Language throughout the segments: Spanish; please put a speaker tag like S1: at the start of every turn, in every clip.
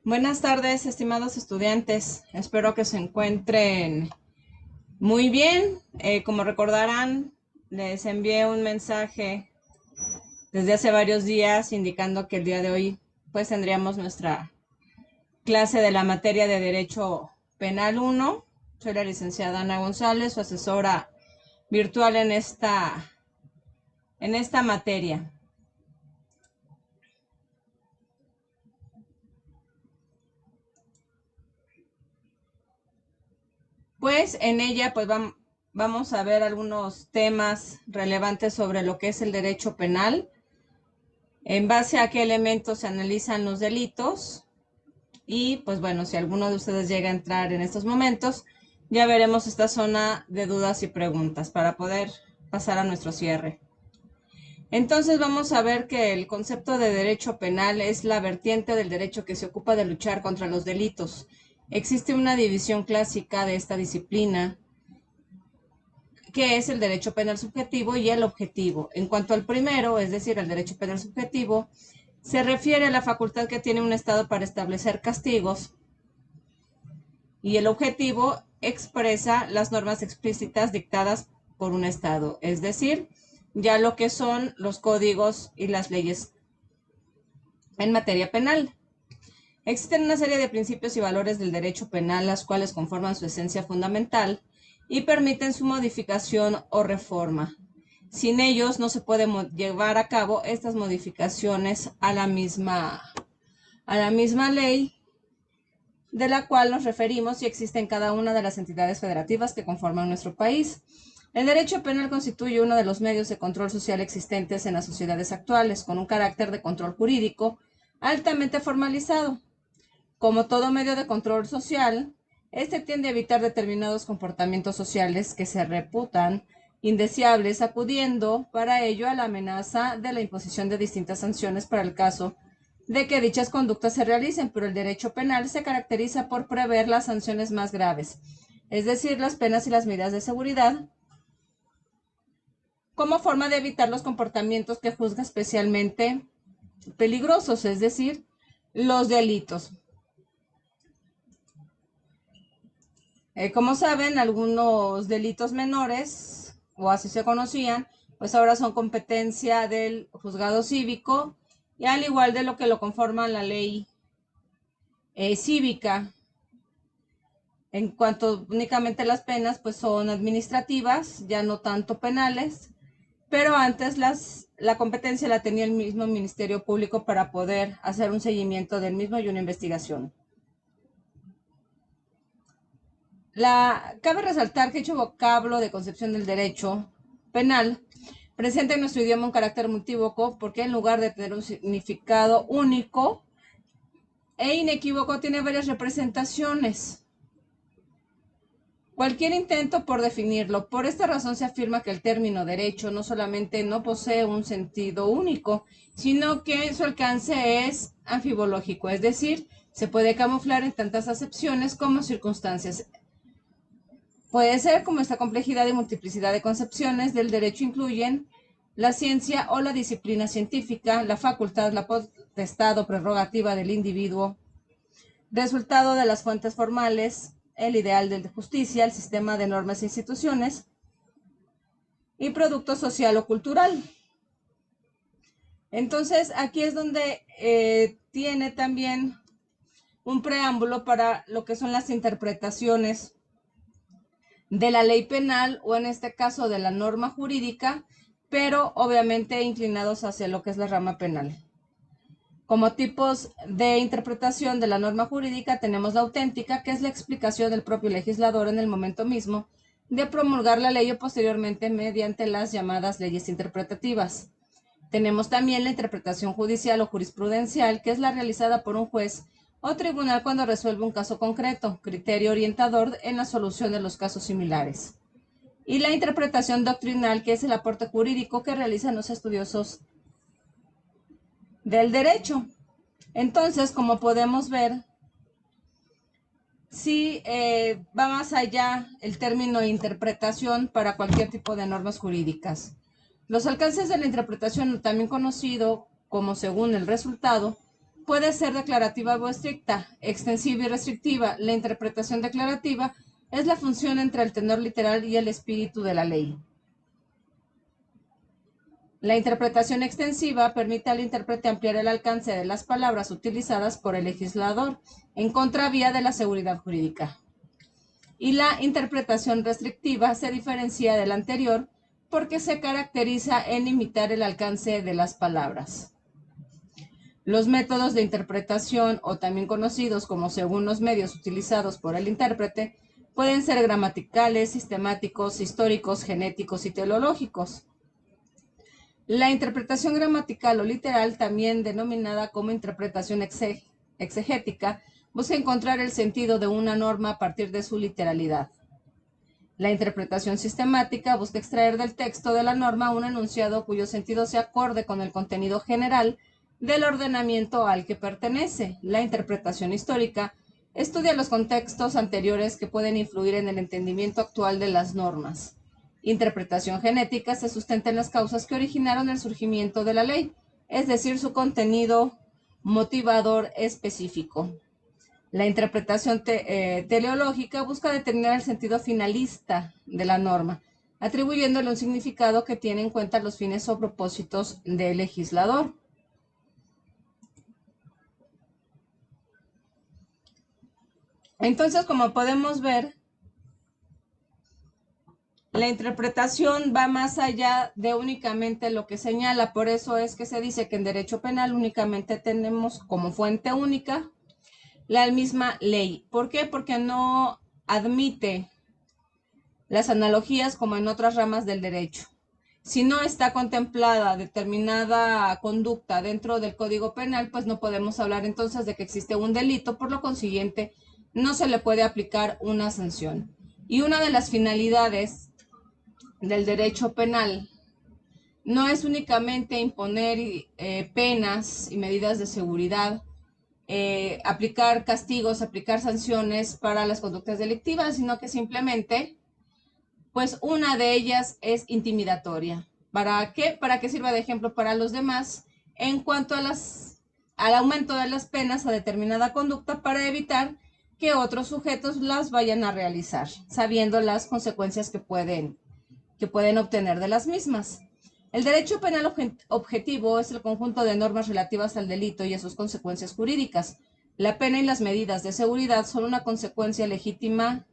S1: Buenas tardes, estimados estudiantes. Espero que se encuentren muy bien. Como recordarán, les envié un mensaje desde hace varios días indicando que el día de hoy pues tendríamos nuestra clase de la materia de Derecho Penal 1. Soy la licenciada Ana González, su asesora virtual en esta materia. Pues en ella vamos a ver algunos temas relevantes sobre lo que es el derecho penal, en base a qué elementos se analizan los delitos y pues bueno, si alguno de ustedes llega a entrar en estos momentos, ya veremos esta zona de dudas y preguntas para poder pasar a nuestro cierre. Entonces vamos a ver que el concepto de derecho penal es la vertiente del derecho que se ocupa de luchar contra los delitos. Existe una división clásica de esta disciplina, que es el derecho penal subjetivo y el objetivo. En cuanto al primero, es decir, el derecho penal subjetivo, se refiere a la facultad que tiene un Estado para establecer castigos, y el objetivo expresa las normas explícitas dictadas por un Estado, es decir, ya lo que son los códigos y las leyes en materia penal. Existen una serie de principios y valores del derecho penal, las cuales conforman su esencia fundamental y permiten su modificación o reforma. Sin ellos no se puede llevar a cabo estas modificaciones a la misma ley de la cual nos referimos y existe en cada una de las entidades federativas que conforman nuestro país. El derecho penal constituye uno de los medios de control social existentes en las sociedades actuales, con un carácter de control jurídico altamente formalizado. Como todo medio de control social, este tiende a evitar determinados comportamientos sociales que se reputan indeseables, acudiendo para ello a la amenaza de la imposición de distintas sanciones para el caso de que dichas conductas se realicen, pero el derecho penal se caracteriza por prever las sanciones más graves, es decir, las penas y las medidas de seguridad, como forma de evitar los comportamientos que juzga especialmente peligrosos, es decir, los delitos. Como saben, algunos delitos menores, o así se conocían, pues ahora son competencia del juzgado cívico, y al igual de lo que lo conforma la ley cívica. En cuanto únicamente las penas, pues son administrativas, ya no tanto penales, pero antes la competencia la tenía el mismo Ministerio Público para poder hacer un seguimiento del mismo y una investigación. Cabe resaltar que dicho vocablo de concepción del derecho penal presenta en nuestro idioma un carácter multívoco, porque en lugar de tener un significado único e inequívoco, tiene varias representaciones. Cualquier intento por definirlo. Por esta razón se afirma que el término derecho no solamente no posee un sentido único, sino que su alcance es anfibológico, es decir, se puede camuflar en tantas acepciones como circunstancias. Puede ser como esta complejidad y multiplicidad de concepciones del derecho incluyen la ciencia o la disciplina científica, la facultad, la potestad o prerrogativa del individuo, resultado de las fuentes formales, el ideal de justicia, el sistema de normas e instituciones, y producto social o cultural. Entonces, aquí es donde tiene también un preámbulo para lo que son las interpretaciones de la ley penal, o en este caso de la norma jurídica, pero obviamente inclinados hacia lo que es la rama penal. Como tipos de interpretación de la norma jurídica tenemos la auténtica, que es la explicación del propio legislador en el momento mismo de promulgar la ley o posteriormente mediante las llamadas leyes interpretativas. Tenemos también la interpretación judicial o jurisprudencial, que es la realizada por un juez o tribunal cuando resuelve un caso concreto, criterio orientador en la solución de los casos similares. Y la interpretación doctrinal, que es el aporte jurídico que realizan los estudiosos del derecho. Entonces, como podemos ver, sí va más allá el término de interpretación para cualquier tipo de normas jurídicas. Los alcances de la interpretación, también conocido como según el resultado, puede ser declarativa o estricta, extensiva y restrictiva. La interpretación declarativa es la función entre el tenor literal y el espíritu de la ley. La interpretación extensiva permite al intérprete ampliar el alcance de las palabras utilizadas por el legislador en contravía de la seguridad jurídica. Y la interpretación restrictiva se diferencia de la anterior porque se caracteriza en limitar el alcance de las palabras. Los métodos de interpretación, o también conocidos como según los medios utilizados por el intérprete, pueden ser gramaticales, sistemáticos, históricos, genéticos y teleológicos. La interpretación gramatical o literal, también denominada como interpretación exegética, busca encontrar el sentido de una norma a partir de su literalidad. La interpretación sistemática busca extraer del texto de la norma un enunciado cuyo sentido se acorde con el contenido general del ordenamiento al que pertenece. La interpretación histórica estudia los contextos anteriores que pueden influir en el entendimiento actual de las normas. Interpretación genética se sustenta en las causas que originaron el surgimiento de la ley, es decir, su contenido motivador específico. La interpretación teleológica busca determinar el sentido finalista de la norma, atribuyéndole un significado que tiene en cuenta los fines o propósitos del legislador. Entonces, como podemos ver, la interpretación va más allá de únicamente lo que señala. Por eso es que se dice que en derecho penal únicamente tenemos como fuente única la misma ley. ¿Por qué? Porque no admite las analogías como en otras ramas del derecho. Si no está contemplada determinada conducta dentro del Código Penal, pues no podemos hablar entonces de que existe un delito, por lo consiguiente, no se le puede aplicar una sanción. Y una de las finalidades del derecho penal no es únicamente imponer penas y medidas de seguridad, aplicar castigos, aplicar sanciones para las conductas delictivas, sino que simplemente, pues una de ellas es intimidatoria. ¿Para qué? Para que sirva de ejemplo para los demás en cuanto al aumento de las penas a determinada conducta para evitar que otros sujetos las vayan a realizar, sabiendo las consecuencias que pueden obtener de las mismas. El derecho penal objetivo es el conjunto de normas relativas al delito y a sus consecuencias jurídicas. La pena y las medidas de seguridad son una consecuencia legítima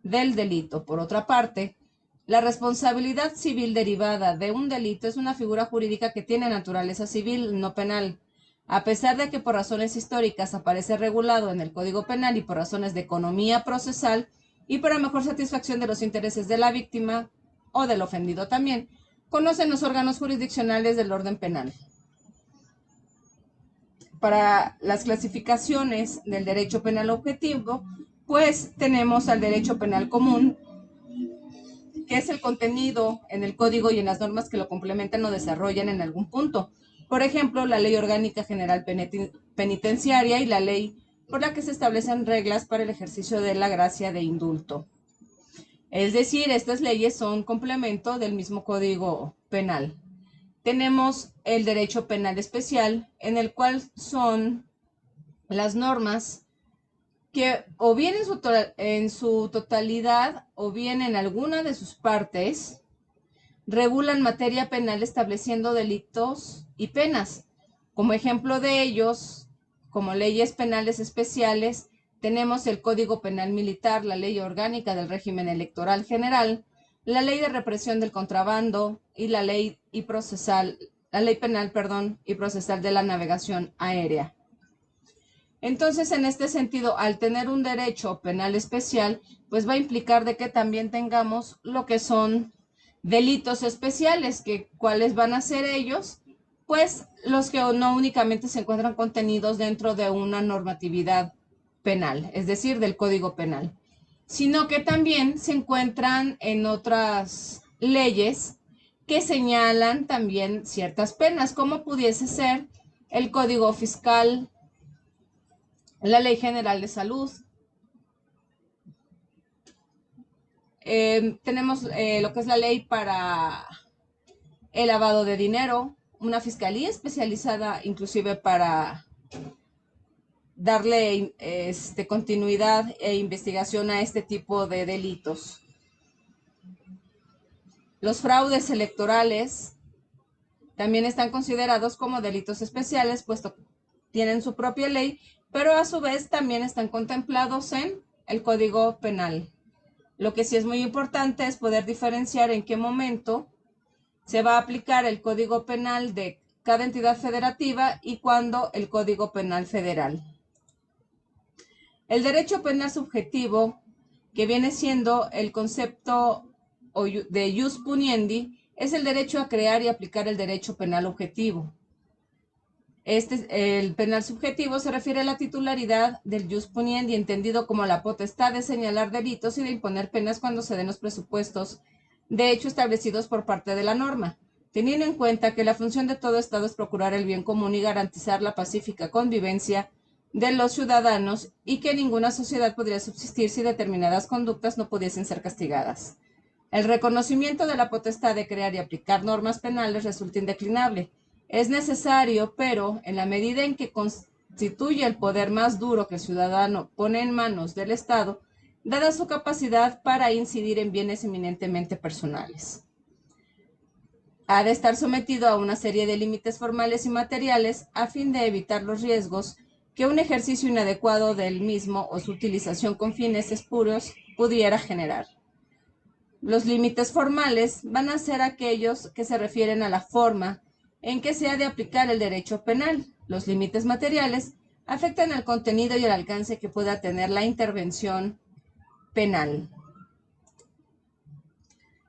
S1: del delito. Por otra parte, la responsabilidad civil derivada de un delito es una figura jurídica que tiene naturaleza civil, no penal. A pesar de que por razones históricas aparece regulado en el Código Penal y por razones de economía procesal y para mejor satisfacción de los intereses de la víctima o del ofendido también, conocen los órganos jurisdiccionales del orden penal. Para las clasificaciones del derecho penal objetivo, pues tenemos al derecho penal común, que es el contenido en el código y en las normas que lo complementan o desarrollan en algún punto. Por ejemplo, la Ley Orgánica General Penitenciaria y la ley por la que se establecen reglas para el ejercicio de la gracia de indulto. Es decir, estas leyes son complemento del mismo Código Penal. Tenemos el derecho penal especial, en el cual son las normas que o bien en su totalidad o bien en alguna de sus partes regulan materia penal estableciendo delitos y penas. Como ejemplo de ellos, como leyes penales especiales, tenemos el Código Penal Militar, la Ley Orgánica del Régimen Electoral General, la Ley de Represión del Contrabando y la Ley Penal, y Procesal de la Navegación Aérea. Entonces, en este sentido, al tener un derecho penal especial, pues va a implicar de que también tengamos lo que son delitos especiales, que cuáles van a ser ellos, pues los que no únicamente se encuentran contenidos dentro de una normatividad penal, es decir, del Código Penal, sino que también se encuentran en otras leyes que señalan también ciertas penas, como pudiese ser el Código Fiscal, la Ley General de Salud. Tenemos lo que es la ley para el lavado de dinero, una fiscalía especializada inclusive para darle continuidad e investigación a este tipo de delitos. Los fraudes electorales también están considerados como delitos especiales, puesto que tienen su propia ley, pero a su vez también están contemplados en el Código Penal. Lo que sí es muy importante es poder diferenciar en qué momento se va a aplicar el Código Penal de cada entidad federativa y cuándo el Código Penal federal. El derecho penal subjetivo, que viene siendo el concepto de ius puniendi, es el derecho a crear y aplicar el derecho penal objetivo. El penal subjetivo se refiere a la titularidad del ius puniendi, entendido como la potestad de señalar delitos y de imponer penas cuando se den los presupuestos de hecho establecidos por parte de la norma, teniendo en cuenta que la función de todo Estado es procurar el bien común y garantizar la pacífica convivencia de los ciudadanos y que ninguna sociedad podría subsistir si determinadas conductas no pudiesen ser castigadas. El reconocimiento de la potestad de crear y aplicar normas penales resulta indeclinable. Es necesario, pero en la medida en que constituye el poder más duro que el ciudadano pone en manos del Estado, dada su capacidad para incidir en bienes eminentemente personales. Ha de estar sometido a una serie de límites formales y materiales a fin de evitar los riesgos que un ejercicio inadecuado del mismo o su utilización con fines espurios pudiera generar. Los límites formales van a ser aquellos que se refieren a la forma en que se ha de aplicar el derecho penal. Los límites materiales afectan el contenido y el alcance que pueda tener la intervención penal.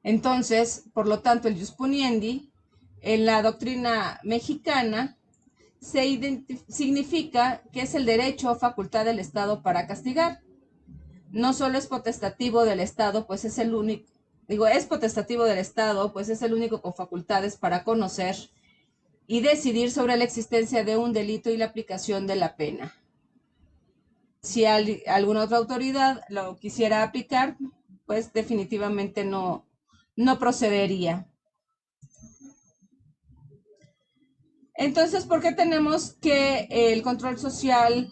S1: Entonces, por lo tanto, el ius puniendi en la doctrina mexicana significa que es el derecho o facultad del Estado para castigar. No solo es potestativo del Estado, pues es el único, es potestativo del Estado, pues es el único con facultades para conocer y decidir sobre la existencia de un delito y la aplicación de la pena. Si alguna otra autoridad lo quisiera aplicar, pues definitivamente no procedería. Entonces, ¿por qué tenemos que el control social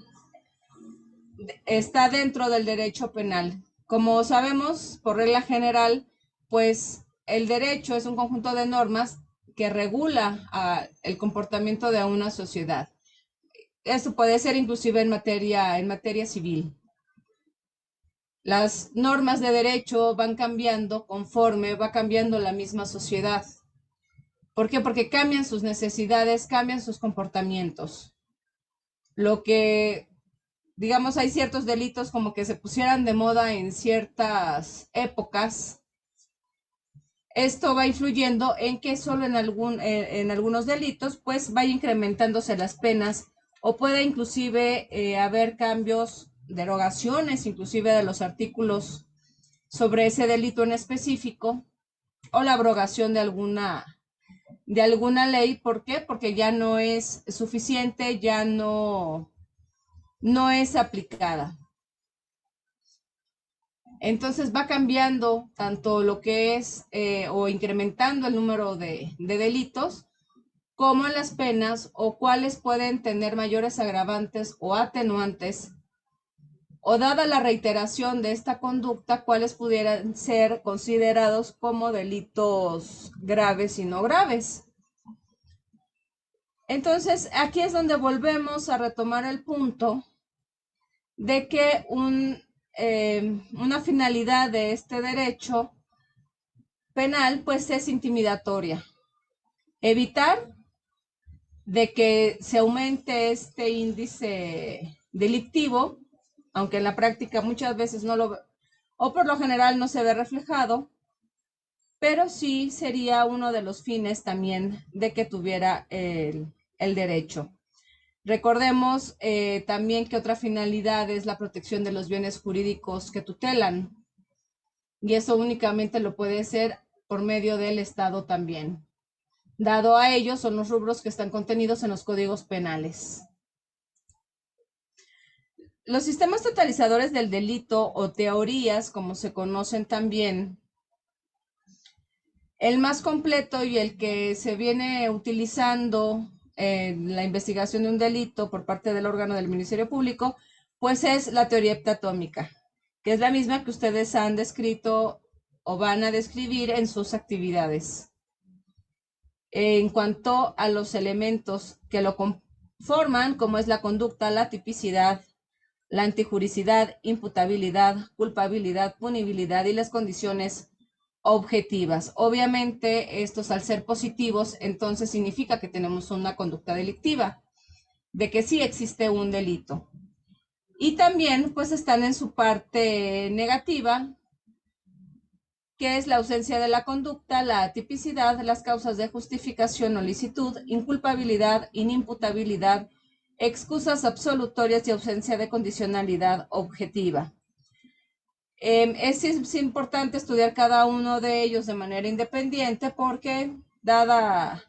S1: está dentro del derecho penal? Como sabemos, por regla general, pues el derecho es un conjunto de normas que regula el comportamiento de una sociedad. Esto puede ser inclusive en materia civil. Las normas de derecho van cambiando conforme va cambiando la misma sociedad. ¿Por qué? Porque cambian sus necesidades, cambian sus comportamientos. Lo que, digamos, hay ciertos delitos como que se pusieran de moda en ciertas épocas. Esto va influyendo en que solo en algunos delitos, pues vaya incrementándose las penas o puede inclusive haber cambios, derogaciones, inclusive de los artículos sobre ese delito en específico o la abrogación de alguna ley. ¿Por qué? Porque ya no es suficiente, ya no es aplicada. Entonces va cambiando tanto lo que es o incrementando el número de delitos como las penas o cuáles pueden tener mayores agravantes o atenuantes o dada la reiteración de esta conducta, cuáles pudieran ser considerados como delitos graves y no graves. Entonces, aquí es donde volvemos a retomar el punto de que una finalidad de este derecho penal, pues es intimidatoria. Evitar de que se aumente este índice delictivo, aunque en la práctica muchas veces no lo, o por lo general no se ve reflejado, pero sí sería uno de los fines también de que tuviera el derecho. Recordemos también que otra finalidad es la protección de los bienes jurídicos que tutelan, y eso únicamente lo puede ser por medio del Estado también. Dado a ello, son los rubros que están contenidos en los códigos penales. Los sistemas totalizadores del delito o teorías, como se conocen también, el más completo y el que se viene utilizando la investigación de un delito por parte del órgano del Ministerio Público, pues es la teoría heptatómica, que es la misma que ustedes han descrito o van a describir en sus actividades. En cuanto a los elementos que lo conforman, como es la conducta, la tipicidad, la antijuricidad, imputabilidad, culpabilidad, punibilidad y las condiciones objetivas. Obviamente, estos al ser positivos, entonces significa que tenemos una conducta delictiva, de que sí existe un delito. Y también, pues, están en su parte negativa, que es la ausencia de la conducta, la atipicidad, las causas de justificación o licitud, inculpabilidad, inimputabilidad, excusas absolutorias y ausencia de condicionalidad objetiva. Es importante estudiar cada uno de ellos de manera independiente porque, dada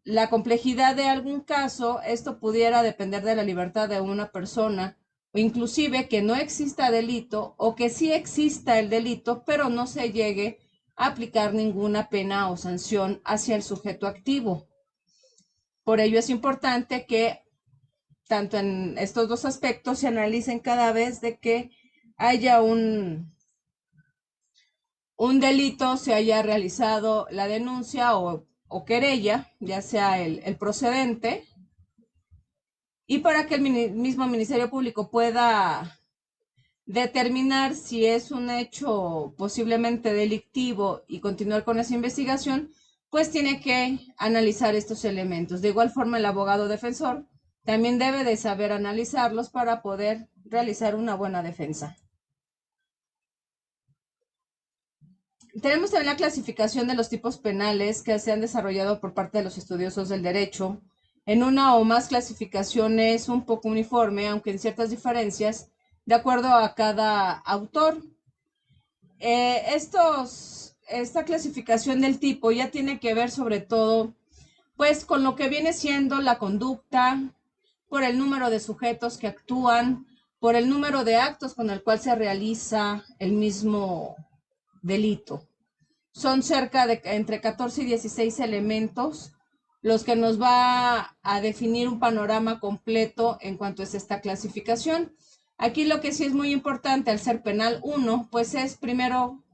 S1: la complejidad de algún caso, esto pudiera depender de la libertad de una persona, o inclusive que no exista delito o que sí exista el delito, pero no se llegue a aplicar ninguna pena o sanción hacia el sujeto activo. Por ello es importante que tanto en estos dos aspectos se analicen cada vez de que haya un delito, se haya realizado la denuncia o querella, ya sea el procedente, y para que el mismo Ministerio Público pueda determinar si es un hecho posiblemente delictivo y continuar con esa investigación, pues tiene que analizar estos elementos. De igual forma, el abogado defensor también debe de saber analizarlos para poder realizar una buena defensa. Tenemos también la clasificación de los tipos penales que se han desarrollado por parte de los estudiosos del derecho, en una o más clasificaciones un poco uniforme, aunque en ciertas diferencias, de acuerdo a cada autor. Esta clasificación del tipo ya tiene que ver sobre todo, pues, con lo que viene siendo la conducta, por el número de sujetos que actúan, por el número de actos con el cual se realiza el mismo delito. Son cerca de entre 14 y 16 elementos los que nos va a definir un panorama completo en cuanto es esta clasificación. Aquí lo que sí es muy importante al ser penal 1, pues es primero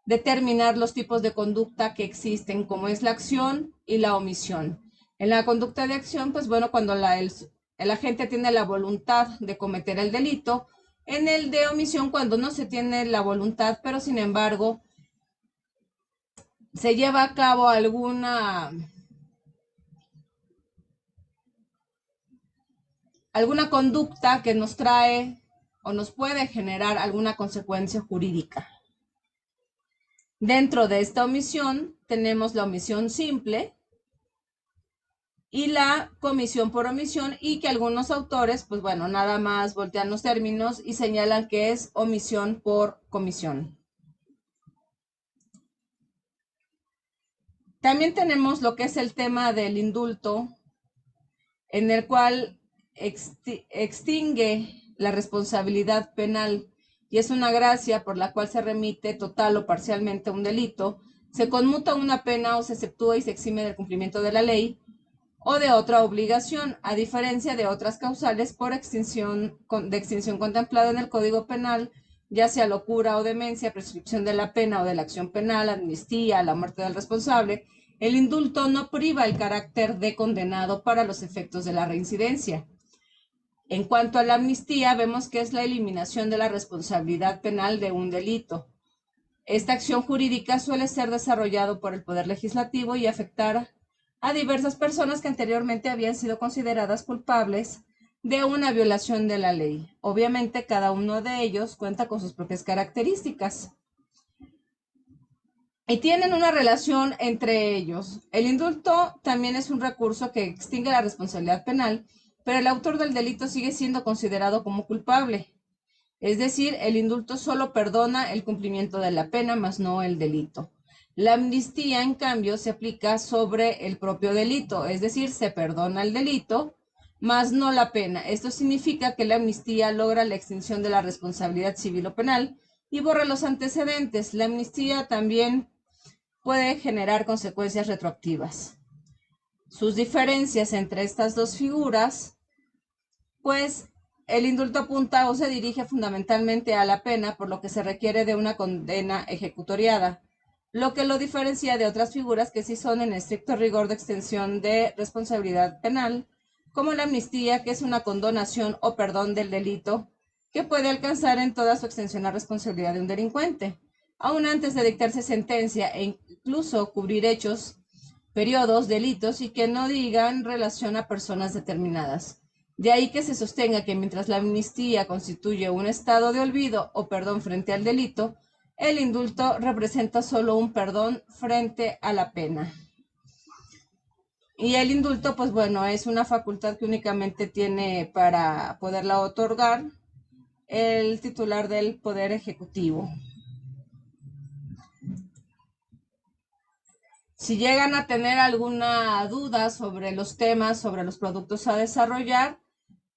S1: determinar los tipos de conducta que existen, como es la acción y la omisión. En la conducta de acción, pues bueno, cuando el agente tiene la voluntad de cometer el delito. En el de omisión, cuando no se tiene la voluntad, pero sin embargo se lleva a cabo alguna conducta que nos trae o nos puede generar alguna consecuencia jurídica. Dentro de esta omisión tenemos la omisión simple y la comisión por omisión, y que algunos autores, pues bueno, nada más voltean los términos y señalan que es omisión por comisión. También tenemos lo que es el tema del indulto, en el cual extingue la responsabilidad penal y es una gracia por la cual se remite total o parcialmente un delito, se conmuta una pena o se exceptúa y se exime del cumplimiento de la ley o de otra obligación, a diferencia de otras causales por extinción contemplada en el Código Penal, ya sea locura o demencia, prescripción de la pena o de la acción penal, amnistía, la muerte del responsable. El indulto no priva el carácter de condenado para los efectos de la reincidencia. En cuanto a la amnistía, vemos que es la eliminación de la responsabilidad penal de un delito. Esta acción jurídica suele ser desarrollado por el Poder Legislativo y afectar a diversas personas que anteriormente habían sido consideradas culpables de una violación de la ley. Obviamente, cada uno de ellos cuenta con sus propias características y tienen una relación entre ellos. El indulto también es un recurso que extingue la responsabilidad penal, pero el autor del delito sigue siendo considerado como culpable. Es decir, el indulto solo perdona el cumplimiento de la pena, más no el delito. La amnistía, en cambio, se aplica sobre el propio delito, es decir, se perdona el delito, más no la pena. Esto significa que la amnistía logra la extinción de la responsabilidad civil o penal y borra los antecedentes. La amnistía también puede generar consecuencias retroactivas. sus diferencias entre estas dos figuras, pues el indulto apunta o se dirige fundamentalmente a la pena, por lo que se requiere de una condena ejecutoriada, lo que lo diferencia de otras figuras que sí son en estricto rigor de extensión de responsabilidad penal, como la amnistía, que es una condonación o perdón del delito que puede alcanzar en toda su extensión la responsabilidad de un delincuente, aún antes de dictarse sentencia, e incluso cubrir hechos, periodos, delitos y que no digan relación a personas determinadas. De ahí que se sostenga que mientras la amnistía constituye un estado de olvido o perdón frente al delito, el indulto representa solo un perdón frente a la pena. Y el indulto, pues bueno, es una facultad que únicamente tiene para poderla otorgar el titular del Poder Ejecutivo. Si llegan a tener alguna duda sobre los temas, sobre los productos a desarrollar,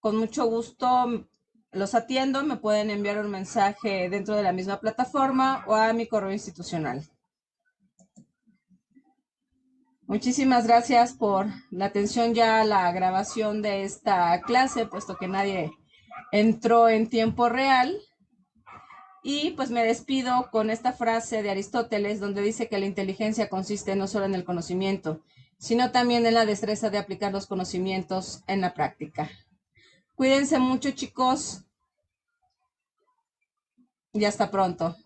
S1: con mucho gusto los atiendo. Me pueden enviar un mensaje dentro de la misma plataforma o a mi correo institucional. Muchísimas gracias por la atención ya a la grabación de esta clase, puesto que nadie entró en tiempo real. Y pues me despido con esta frase de Aristóteles, donde dice que la inteligencia consiste no solo en el conocimiento, sino también en la destreza de aplicar los conocimientos en la práctica. Cuídense mucho, chicos, y hasta pronto.